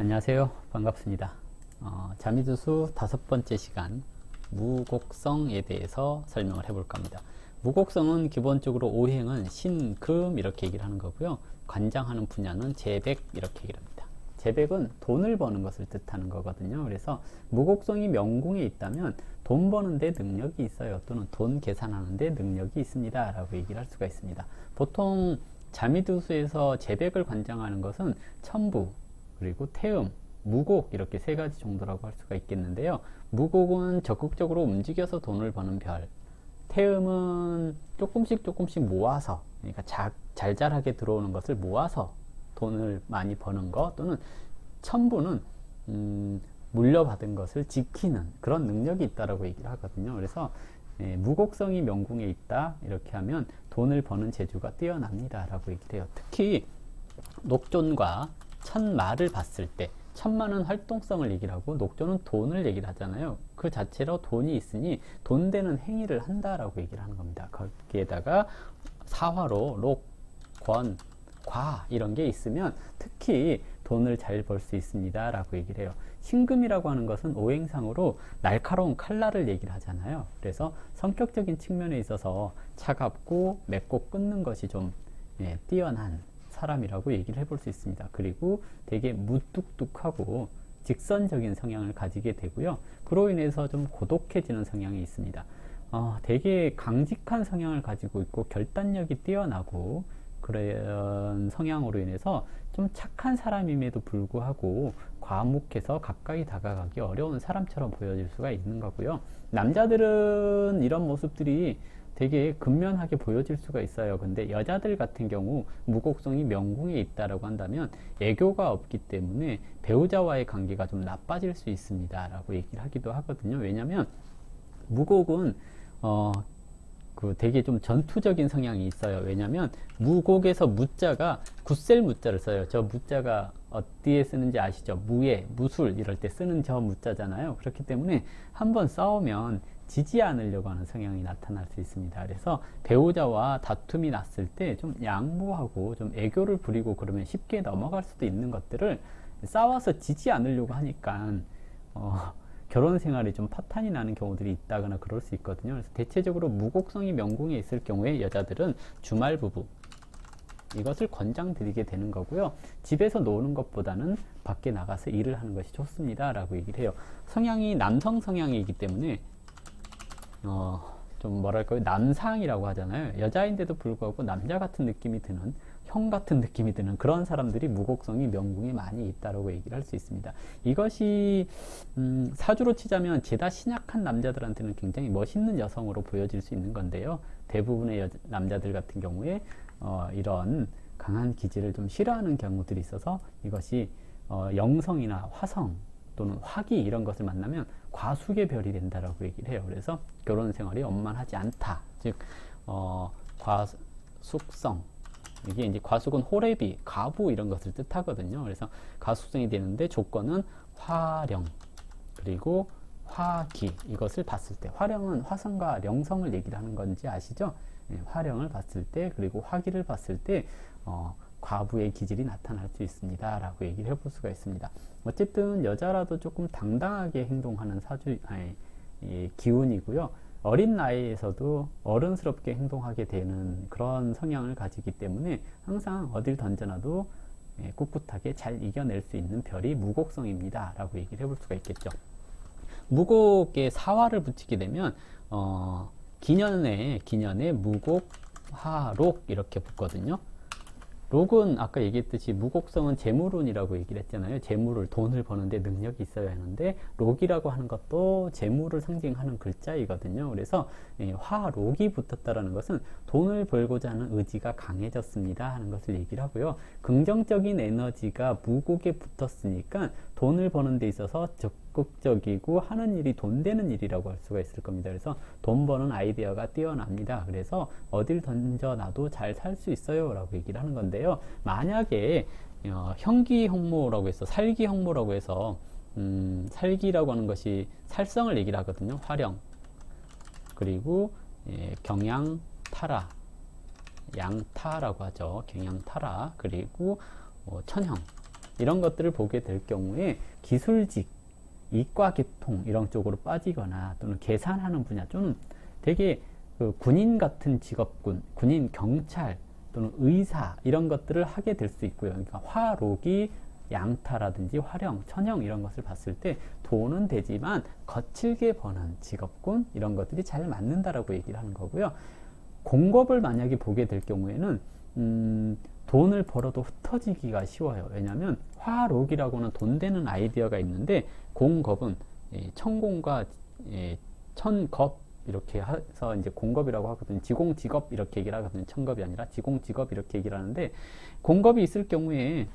안녕하세요. 반갑습니다. 자미두수 5번째 시간 무곡성에 대해서 설명을 해볼까 합니다. 무곡성은 기본적으로 오행은 신, 금 이렇게 얘기를 하는 거고요. 관장하는 분야는 재백 이렇게 얘기를 합니다. 재백은 돈을 버는 것을 뜻하는 거거든요. 그래서 무곡성이 명궁에 있다면 돈 버는데 능력이 있어요. 또는 돈 계산하는데 능력이 있습니다. 라고 얘기를 할 수가 있습니다. 보통 자미두수에서 재백을 관장하는 것은 천부, 그리고 태음, 무곡 이렇게 세 가지 정도라고 할 수가 있겠는데요. 무곡은 적극적으로 움직여서 돈을 버는 별, 태음은 조금씩 모아서, 그러니까 잘잘하게 들어오는 것을 모아서 돈을 많이 버는 것, 또는 천부는 물려받은 것을 지키는 그런 능력이 있다라고 얘기를 하거든요. 그래서 무곡성이 명궁에 있다 이렇게 하면 돈을 버는 재주가 뛰어납니다 라고 얘기를 해요. 특히 녹존과 천마를 봤을 때, 천마는 활동성을 얘기를 하고 녹존은 돈을 얘기를 하잖아요. 그 자체로 돈이 있으니 돈 되는 행위를 한다라고 얘기를 하는 겁니다. 거기에다가 사화로 록, 권, 과 이런 게 있으면 특히 돈을 잘 벌 수 있습니다 라고 얘기를 해요. 신금이라고 하는 것은 오행상으로 날카로운 칼날을 얘기를 하잖아요. 그래서 성격적인 측면에 있어서 차갑고 맺고 끊는 것이 좀 뛰어난 사람이라고 얘기를 해볼 수 있습니다. 그리고 되게 무뚝뚝하고 직선적인 성향을 가지게 되고요. 그로 인해서 좀 고독해지는 성향이 있습니다. 되게 강직한 성향을 가지고 있고 결단력이 뛰어나고 그런 성향으로 인해서 좀 착한 사람임에도 불구하고 과묵해서 가까이 다가가기 어려운 사람처럼 보여질 수가 있는 거고요. 남자들은 이런 모습들이 되게 근면하게 보여질 수가 있어요. 근데 여자들 같은 경우 무곡성이 명궁에 있다라고 한다면 애교가 없기 때문에 배우자와의 관계가 좀 나빠질 수 있습니다 라고 얘기를 하기도 하거든요. 왜냐면 무곡은 되게 좀 전투적인 성향이 있어요. 왜냐면 무곡에서 무자가 굳셀 무자를 써요. 저 무자가 어디에 쓰는지 아시죠? 무예, 무술 이럴 때 쓰는 저 무자잖아요. 그렇기 때문에 한번 싸우면 지지 않으려고 하는 성향이 나타날 수 있습니다. 그래서 배우자와 다툼이 났을 때 좀 양보하고 좀 애교를 부리고 그러면 쉽게 넘어갈 수도 있는 것들을 싸워서 지지 않으려고 하니까 결혼 생활이 좀 파탄이 나는 경우들이 있다거나 그럴 수 있거든요. 그래서 대체적으로 무곡성이 명궁에 있을 경우에 여자들은 주말 부부 이것을 권장드리게 되는 거고요. 집에서 노는 것보다는 밖에 나가서 일을 하는 것이 좋습니다 라고 얘기를 해요. 성향이 남성 성향이기 때문에 좀 뭐랄까요, 남상이라고 하잖아요. 여자인데도 불구하고 남자 같은 느낌이 드는, 형 같은 느낌이 드는 그런 사람들이 무곡성이 명궁에 많이 있다라고 얘기를 할 수 있습니다. 이것이 사주로 치자면 죄다 신약한 남자들한테는 굉장히 멋있는 여성으로 보여질 수 있는 건데요. 대부분의 남자들 같은 경우에 이런 강한 기질을 좀 싫어하는 경우들이 있어서 이것이 영성이나 화성 또는 화기 이런 것을 만나면 과숙의 별이 된다라고 얘기를 해요. 그래서 결혼 생활이 원만하지 않다. 즉 과숙성, 이게 이제 과숙은 호래비, 가부 이런 것을 뜻하거든요. 그래서 과숙성이 되는데 조건은 화령 그리고 화기 이것을 봤을 때, 화령은 화성과 령성을 얘기를 하는 건지 아시죠? 화령을 봤을 때 그리고 화기를 봤을 때 과부의 기질이 나타날 수 있습니다 라고 얘기를 해볼 수가 있습니다. 어쨌든 여자라도 조금 당당하게 행동하는 기운이고요. 어린 나이에서도 어른스럽게 행동하게 되는 그런 성향을 가지기 때문에 항상 어딜 던져놔도 꿋꿋하게 잘 이겨낼 수 있는 별이 무곡성입니다 라고 얘기를 해볼 수가 있겠죠. 무곡에 사화를 붙이게 되면 기년에 무곡, 화, 록 이렇게 붙거든요. 록은 아까 얘기했듯이 무곡성은 재물운이라고 얘기를 했잖아요. 재물을, 돈을 버는데 능력이 있어야 하는데 록이라고 하는 것도 재물을 상징하는 글자이거든요. 그래서 화록이 붙었다라는 것은 돈을 벌고자 하는 의지가 강해졌습니다 하는 것을 얘기를 하고요. 긍정적인 에너지가 무곡에 붙었으니까 돈을 버는 데 있어서 적극적이고 하는 일이 돈 되는 일이라고 할 수가 있을 겁니다. 그래서 돈 버는 아이디어가 뛰어납니다. 그래서 어딜 던져놔도 잘 살 수 있어요 라고 얘기를 하는 건데요. 만약에 형기형모라고 해서 살기형모라고 해서 살기라고 하는 것이 살성을 얘기를 하거든요. 화령 그리고 경양타라, 양타라고 하죠. 경양타라 그리고 천형 이런 것들을 보게 될 경우에 기술직, 이과계통 이런 쪽으로 빠지거나 또는 계산하는 분야 또는 되게 그 군인 같은 직업군, 군인, 경찰 또는 의사 이런 것들을 하게 될 수 있고요. 그러니까 화록이 양타라든지 활용, 천형 이런 것을 봤을 때 돈은 되지만 거칠게 버는 직업군 이런 것들이 잘 맞는다라고 얘기를 하는 거고요. 공급을 만약에 보게 될 경우에는 돈을 벌어도 흩어지기가 쉬워요. 왜냐하면 화록이라고는 돈 되는 아이디어가 있는데 공급은 천공과 천겁 이렇게 해서 이제 공급이라고 하거든요. 지공직업 이렇게 얘기를 하거든요. 천겁이 아니라 지공직업 이렇게 얘기를 하는데 공급이 있을 경우에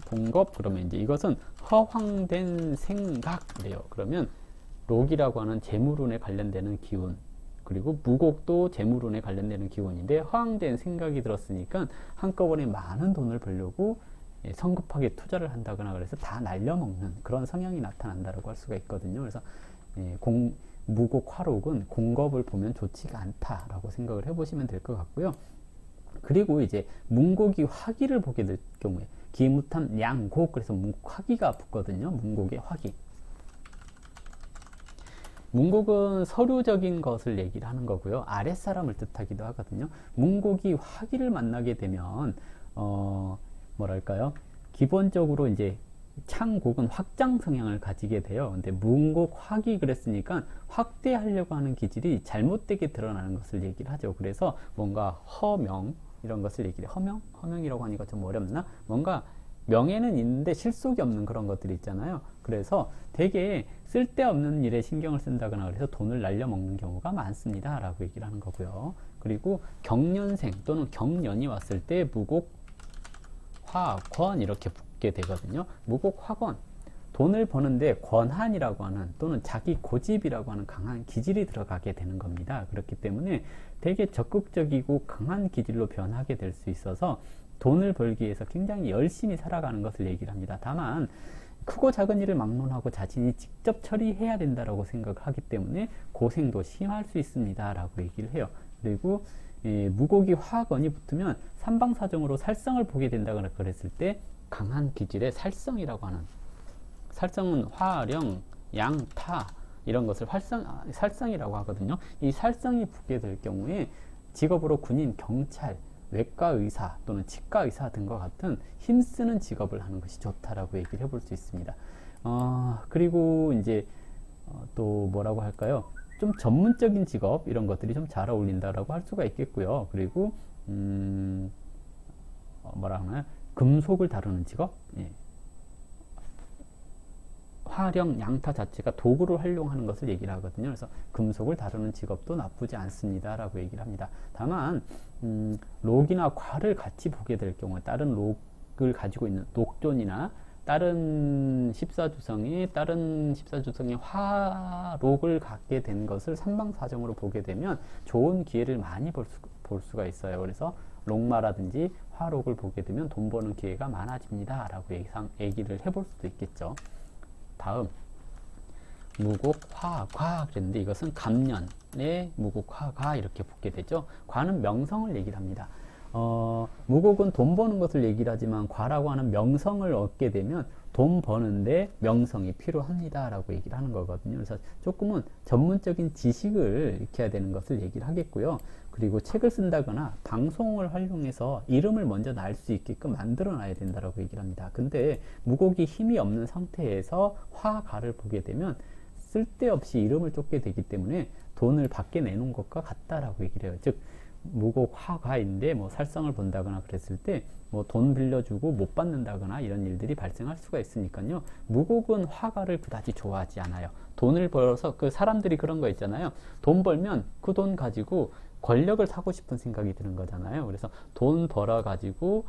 공급 그러면 이제 이것은 허황된 생각이래요. 그러면 록이라고 하는 재물운에 관련되는 기운 그리고 무곡도 재물운에 관련되는 기운인데 허황된 생각이 들었으니까 한꺼번에 많은 돈을 벌려고 성급하게 투자를 한다거나 그래서 다 날려먹는 그런 성향이 나타난다고 할 수가 있거든요. 그래서 무곡 화록은 공급을 보면 좋지가 않다라고 생각을 해보시면 될 것 같고요. 그리고 이제 문곡이 화기를 보게 될 경우에 기무탐 양곡 그래서 화기가 붙거든요. 문곡의 화기. 문곡은 서류적인 것을 얘기를 하는 거고요. 아랫사람을 뜻하기도 하거든요. 문곡이 화기를 만나게 되면 뭐랄까요? 기본적으로 이제 창곡은 확장 성향을 가지게 돼요. 근데 문곡 화기 그랬으니까 확대하려고 하는 기질이 잘못되게 드러나는 것을 얘기를 하죠. 그래서 뭔가 허명 이런 것을 얘기를 해요. 허명이라고 하니까 좀 어렵나? 뭔가 명예는 있는데 실속이 없는 그런 것들이 있잖아요. 그래서 되게 쓸데없는 일에 신경을 쓴다거나 그래서 돈을 날려먹는 경우가 많습니다. 라고 얘기를 하는 거고요. 그리고 경년생 또는 경년이 왔을 때 무곡, 화, 권 이렇게 붙게 되거든요. 무곡, 화권. 돈을 버는데 권한이라고 하는 또는 자기 고집이라고 하는 강한 기질이 들어가게 되는 겁니다. 그렇기 때문에 되게 적극적이고 강한 기질로 변하게 될 수 있어서 돈을 벌기 위해서 굉장히 열심히 살아가는 것을 얘기를 합니다. 다만 크고 작은 일을 막론하고 자신이 직접 처리해야 된다라고 생각하기 때문에 고생도 심할 수 있습니다. 라고 얘기를 해요. 그리고 무곡이 화건이 붙으면 삼방사정으로 살성을 보게 된다거나 그랬을 때 강한 기질의 살성이라고 하는 살성은 화령, 양, 타 이런 것을 살성이라고 하거든요. 이 살성이 붙게 될 경우에 직업으로 군인, 경찰, 외과 의사 또는 치과 의사 등과 같은 힘쓰는 직업을 하는 것이 좋다라고 얘기를 해볼 수 있습니다. 그리고 이제 또 뭐라고 할까요? 좀 전문적인 직업 이런 것들이 좀 잘 어울린다라고 할 수가 있겠고요. 그리고 뭐라 하나요? 금속을 다루는 직업, 예. 화령, 양타 자체가 도구를 활용하는 것을 얘기를 하거든요. 그래서 금속을 다루는 직업도 나쁘지 않습니다. 라고 얘기를 합니다. 다만 록이나 과를 같이 보게 될 경우에 다른 록을 가지고 있는 녹존이나 다른 14주성의 화록을 갖게 된 것을 삼방사정으로 보게 되면 좋은 기회를 많이 볼 수가 있어요. 그래서 록마라든지 화록을 보게 되면 돈 버는 기회가 많아집니다. 라고 얘기를 해볼 수도 있겠죠. 다음 무곡, 화, 과 그랬는데 이것은 갑년에 무곡, 화, 과 이렇게 붙게 되죠. 과는 명성을 얘기를 합니다. 무곡은 돈 버는 것을 얘기를 하지만 과라고 하는 명성을 얻게 되면 돈 버는데 명성이 필요합니다 라고 얘기를 하는 거거든요. 그래서 조금은 전문적인 지식을 익혀야 되는 것을 얘기를 하겠고요. 그리고 책을 쓴다거나 방송을 활용해서 이름을 먼저 날 수 있게끔 만들어 놔야 된다라고 얘기를 합니다. 근데 무곡이 힘이 없는 상태에서 화가를 보게 되면 쓸데없이 이름을 쫓게 되기 때문에 돈을 밖에 내놓은 것과 같다라고 얘기를 해요. 즉 무곡 화가인데 뭐 살성을 본다거나 그랬을 때 뭐 돈 빌려주고 못 받는다거나 이런 일들이 발생할 수가 있으니까요. 무곡은 화가를 그다지 좋아하지 않아요. 돈을 벌어서 그 사람들이 그런 거 있잖아요. 돈 벌면 그 돈 가지고 권력을 사고 싶은 생각이 드는 거잖아요. 그래서 돈 벌어 가지고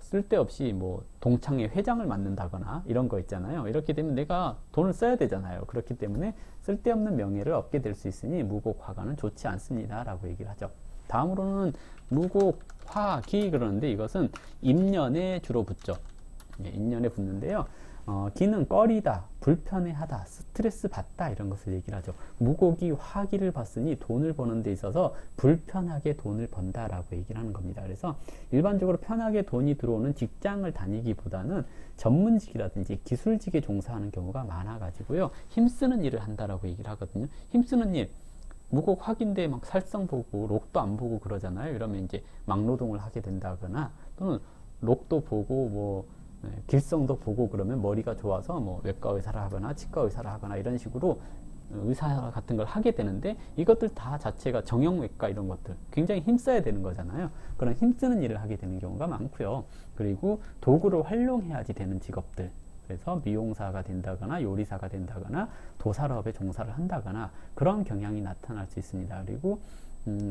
쓸데없이 뭐 동창회 회장을 맡는다거나 이런 거 있잖아요. 이렇게 되면 내가 돈을 써야 되잖아요. 그렇기 때문에 쓸데없는 명예를 얻게 될 수 있으니 무곡 화가는 좋지 않습니다 라고 얘기를 하죠. 다음으로는 무곡 화 기 그러는데 이것은 임년에 주로 붙죠. 예, 임년에 붙는데요. 기는 꺼리다, 불편해하다, 스트레스 받다 이런 것을 얘기를 하죠. 무곡이 화기를 봤으니 돈을 버는 데 있어서 불편하게 돈을 번다라고 얘기를 하는 겁니다. 그래서 일반적으로 편하게 돈이 들어오는 직장을 다니기보다는 전문직이라든지 기술직에 종사하는 경우가 많아가지고요. 힘쓰는 일을 한다라고 얘기를 하거든요. 힘쓰는 일, 무곡 화기인데 막 살성 보고 록도 안 보고 그러잖아요. 이러면 이제 막노동을 하게 된다거나 또는 록도 보고 뭐 길성도 보고 그러면 머리가 좋아서 뭐 외과 의사를 하거나 치과 의사를 하거나 이런 식으로 의사 같은 걸 하게 되는데 이것들 다 자체가 정형외과 이런 것들 굉장히 힘써야 되는 거잖아요. 그런 힘쓰는 일을 하게 되는 경우가 많고요. 그리고 도구를 활용해야지 되는 직업들, 그래서 미용사가 된다거나 요리사가 된다거나 도살업에 종사를 한다거나 그런 경향이 나타날 수 있습니다. 그리고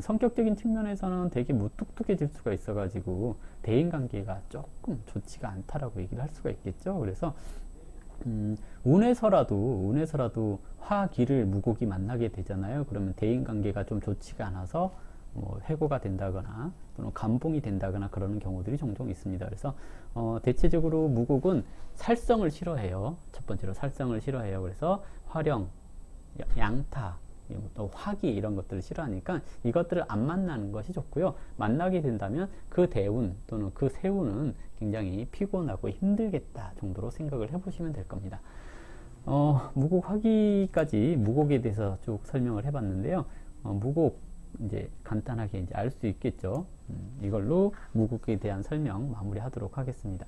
성격적인 측면에서는 되게 무뚝뚝해질 수가 있어가지고 대인관계가 조금 좋지가 않다라고 얘기를 할 수가 있겠죠. 그래서 운에서라도 화기를 무곡이 만나게 되잖아요. 그러면 대인관계가 좀 좋지가 않아서 뭐 해고가 된다거나 또는 감봉이 된다거나 그러는 경우들이 종종 있습니다. 그래서 대체적으로 무곡은 살성을 싫어해요. 첫 번째로 살성을 싫어해요. 그래서 화령, 양타, 또 화기 이런 것들을 싫어하니까 이것들을 안 만나는 것이 좋고요. 만나게 된다면 그 대운 또는 그 세운은 굉장히 피곤하고 힘들겠다 정도로 생각을 해보시면 될 겁니다. 무곡 화기까지 무곡에 대해서 쭉 설명을 해봤는데요. 무곡 이제 간단하게 이제 알 수 있겠죠. 이걸로 무곡에 대한 설명 마무리하도록 하겠습니다.